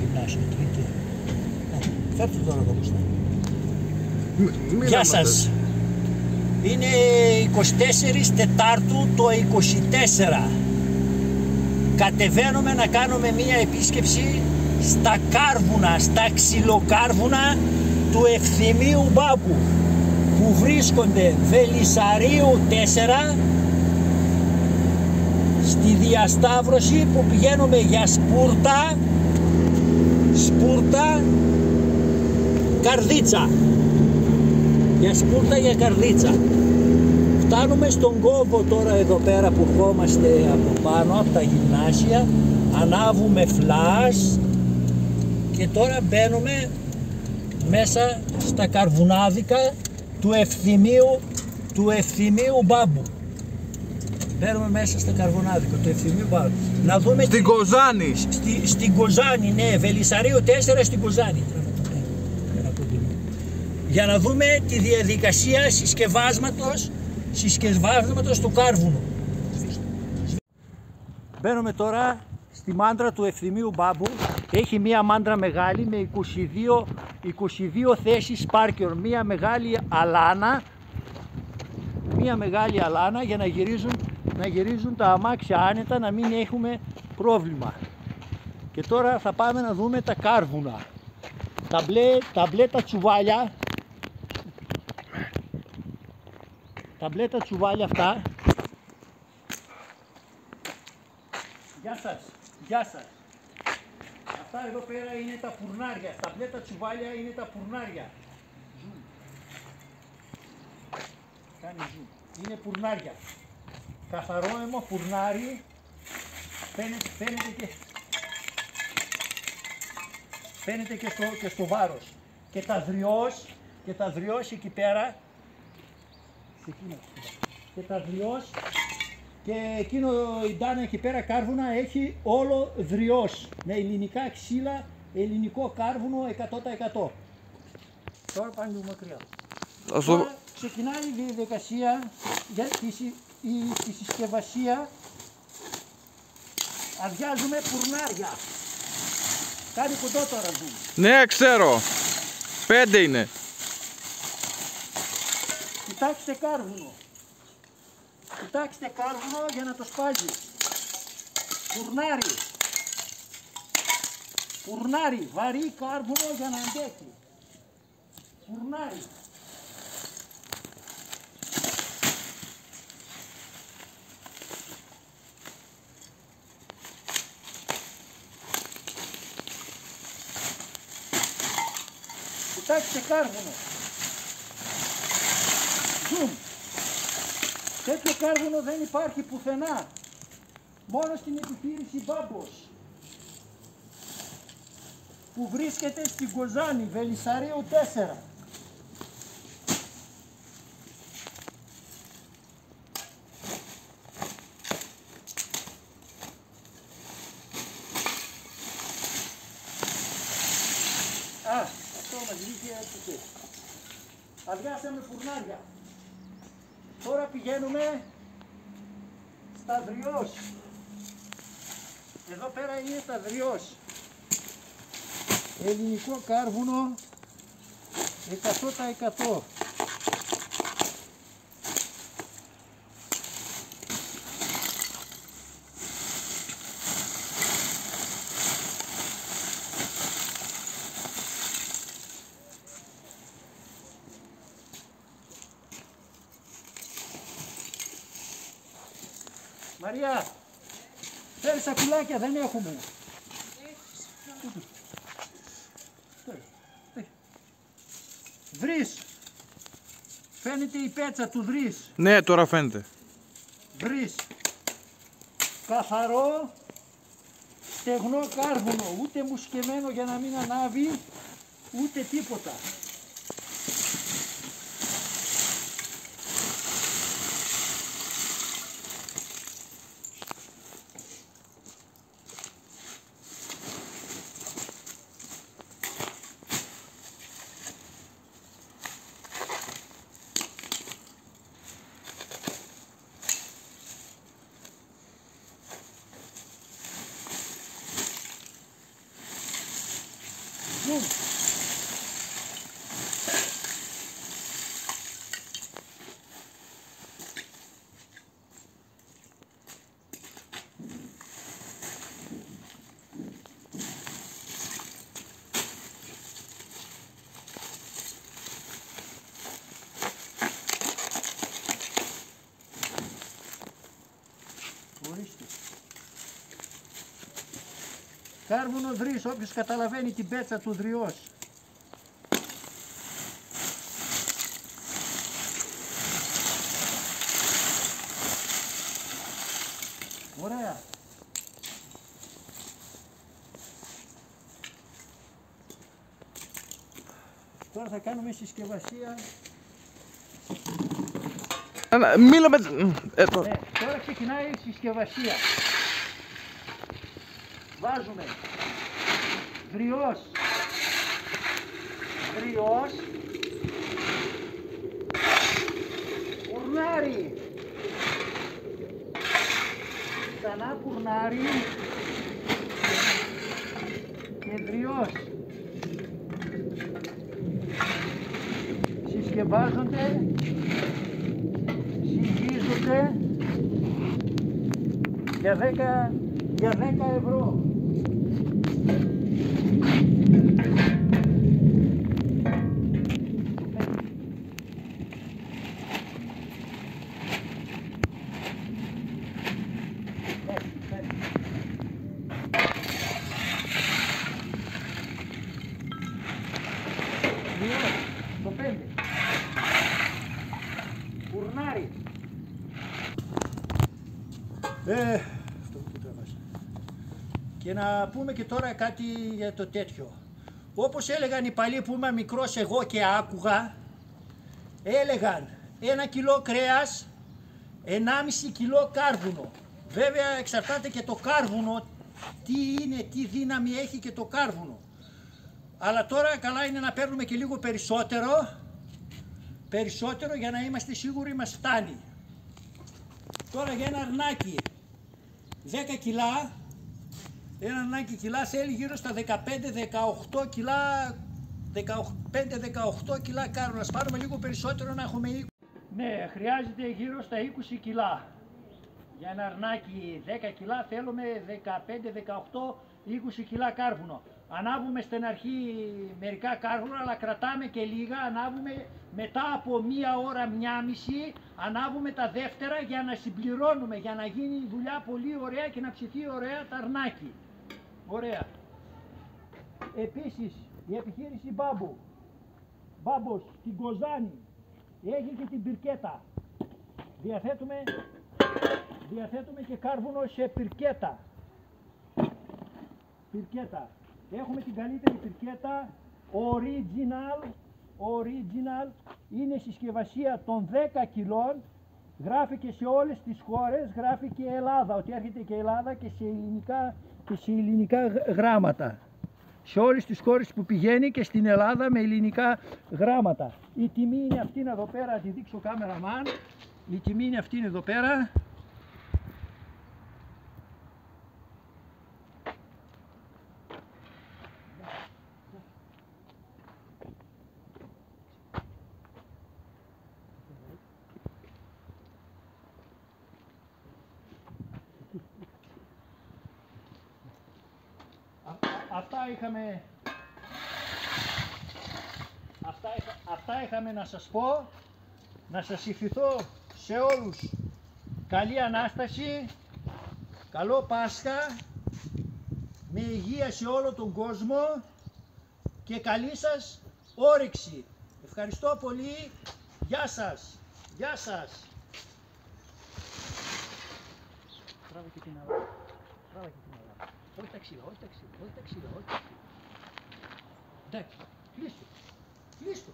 γυμνάσιο, τρίτη. Φέρτε τώρα εδώ μπροστά. Γεια σας. Είναι 24 Τετάρτου το 24. Κατεβαίνουμε να κάνουμε μία επίσκεψη στα κάρβουνα, στα ξυλοκάρβουνα του Ευθυμίου Μπάμπου, που βρίσκονται Βελισσαρίου 4, στη διασταύρωση που πηγαίνουμε για Σπούρτα, Καρδίτσα. Για Σπούρτα, για Καρδίτσα. Φτάνουμε στον κόμπο τώρα εδώ πέρα που ερχόμαστε από πάνω, από τα γυμνάσια. Ανάβουμε φλάς και τώρα μπαίνουμε μέσα στα καρβουνάδικα του Ευθυμίου Μπάμπου. Μπαίνουμε μέσα στα καρβουνάδικα του Ευθυμίου Μπάμπου. Να δούμε στην Κοζάνη. Στην Κοζάνη, ναι, Βελισσαρίου 4 στην Κοζάνη. Για να δούμε τη διαδικασία συσκευάσματος του κάρβουνου. Μπαίνουμε τώρα στη μάντρα του Ευθυμίου Μπάμπου. Έχει μία μάντρα μεγάλη με 22 θέσεις πάρκερ, μία μεγάλη αλάνα για να γυρίζουν τα αμάξια άνετα, να μην έχουμε πρόβλημα. Και τώρα θα πάμε να δούμε τα κάρβουνα. Τα μπλε τα τσουβάλια. Τα μπλε τα τσουβάλια αυτά. Γεια σας. Αυτά εδώ πέρα είναι τα φουρνάρια. Τα μπλε τα τσουβάλια είναι τα φουρνάρια. Κάνει ζουμ. Είναι φουρνάρια. Καθαρό αίμα φουρνάρι. Φαίνεται και στο βάρος. Και τα δριός εκεί πέρα. Και τα δριός. Και εκείνο η ντάνα εκεί πέρα κάρβουνα έχει όλο δριός. Με ελληνικά ξύλα, ελληνικό κάρβουνο 100%. Τώρα πάνε λίγο μακριά. Τώρα ξεκινάει η διαδικασία για τη συσκευασία. Αδειάζουμε φουρνάρια. Κάνει κοντό τώρα δούμε. Ναι, ξέρω. 5 είναι. Κοιτάξτε κάρβουνο. Κοιτάξτε κάρβουνο για να το σπάζει. Φουρνάρι, βαρύ κάρβουνο για να αντέχει. Φουρνάρι. Κοιτάξτε κάρβουνο. Zoom. Τέτοιο κάρβουνο δεν υπάρχει πουθενά. Μόνο στην επιχείρηση Μπάμπος, που βρίσκεται στην Κοζάνη, Βελισσαρίου 4. Αυτό μας βγήκε έτσι. Αδειάσαμε φουρνάρια. Τώρα πηγαίνουμε στα δριός. Εδώ πέρα είναι τα δριός. Ελληνικό κάρβουνο 100%. Μαρία, θέλεις σακουλάκια, δεν έχουμε. Δρύς. Φαίνεται η πέτσα του δρύς. Ναι, τώρα φαίνεται. Δρύς. Καθαρό, στεγνό κάρβουνο. Ούτε μουσκεμένο για να μην ανάβει, ούτε τίποτα. Ζουμ. Ορίστε. Κάρβουνο δρύς, όποιος καταλαβαίνει την πέτσα του δρυός. Ωραία. Τώρα θα κάνουμε συσκευασία. Μίλα με... Τώρα ξεκινάει η συσκευασία. Βάζουμε δρυός, κουρνάρι, ξανά κουρνάρι και δρυός. Συσκευάζονται, συγχύζονται για 10 ευρώ. Το 5. Κουρνάρι. Και να πούμε και τώρα κάτι για το τέτοιο. Όπως έλεγαν οι παλιοί που ήμουν μικρός εγώ και άκουγα, έλεγαν 1 κιλό κρέας, 1,5 κιλό κάρβουνο. Βέβαια εξαρτάται και το κάρβουνο, τι είναι, τι δύναμη έχει και το κάρβουνο. Αλλά τώρα καλά είναι να παίρνουμε και λίγο περισσότερο για να είμαστε σίγουροι μας φτάνει. Τώρα για ένα αρνάκι 10 κιλά, ένα αρνάκι κιλά θέλει γύρω στα 15-18 κιλά, 15-18 κιλά κάρβουνο. Ας πάρουμε λίγο περισσότερο να έχουμε 20. Ναι, χρειάζεται γύρω στα 20 κιλά. Για ένα αρνάκι 10 κιλά θέλουμε 15-18-20 κιλά κάρβουνο. Ανάβουμε στην αρχή μερικά κάρβουνα, αλλά κρατάμε και λίγα. Ανάβουμε μετά από 1 ώρα, 1,5, ανάβουμε τα δεύτερα για να συμπληρώνουμε, για να γίνει η δουλειά πολύ ωραία και να ψηθεί ωραία το αρνάκι. Ωραία. Επίσης η επιχείρηση Μπάμπος στην Κοζάνη έχει και την πυρκέτα. Διαθέτουμε και κάρβουνο σε πυρκέτα. Έχουμε την καλύτερη πυρκέτα, original, είναι συσκευασία των 10 κιλών, γράφει και σε όλες τις χώρες, γράφει και Ελλάδα, ότι έρχεται και Ελλάδα και σε ελληνικά γράμματα. Σε όλες τις χώρες που πηγαίνει και στην Ελλάδα με ελληνικά γράμματα. Η τιμή είναι αυτή εδώ πέρα, θα τη δείξω κάμεραμαν, η τιμή είναι αυτή εδώ πέρα. Αυτά είχαμε να σας πω, να σας ευχηθώ σε όλους καλή Ανάσταση, καλό Πάσχα, με υγεία σε όλο τον κόσμο και καλή σας όρεξη. Ευχαριστώ πολύ, γεια σας, γεια σας. Τράβα και την άλλα, όχι τα ξύλα, όχι τα ξύλα. Εντάξει, κλείστο.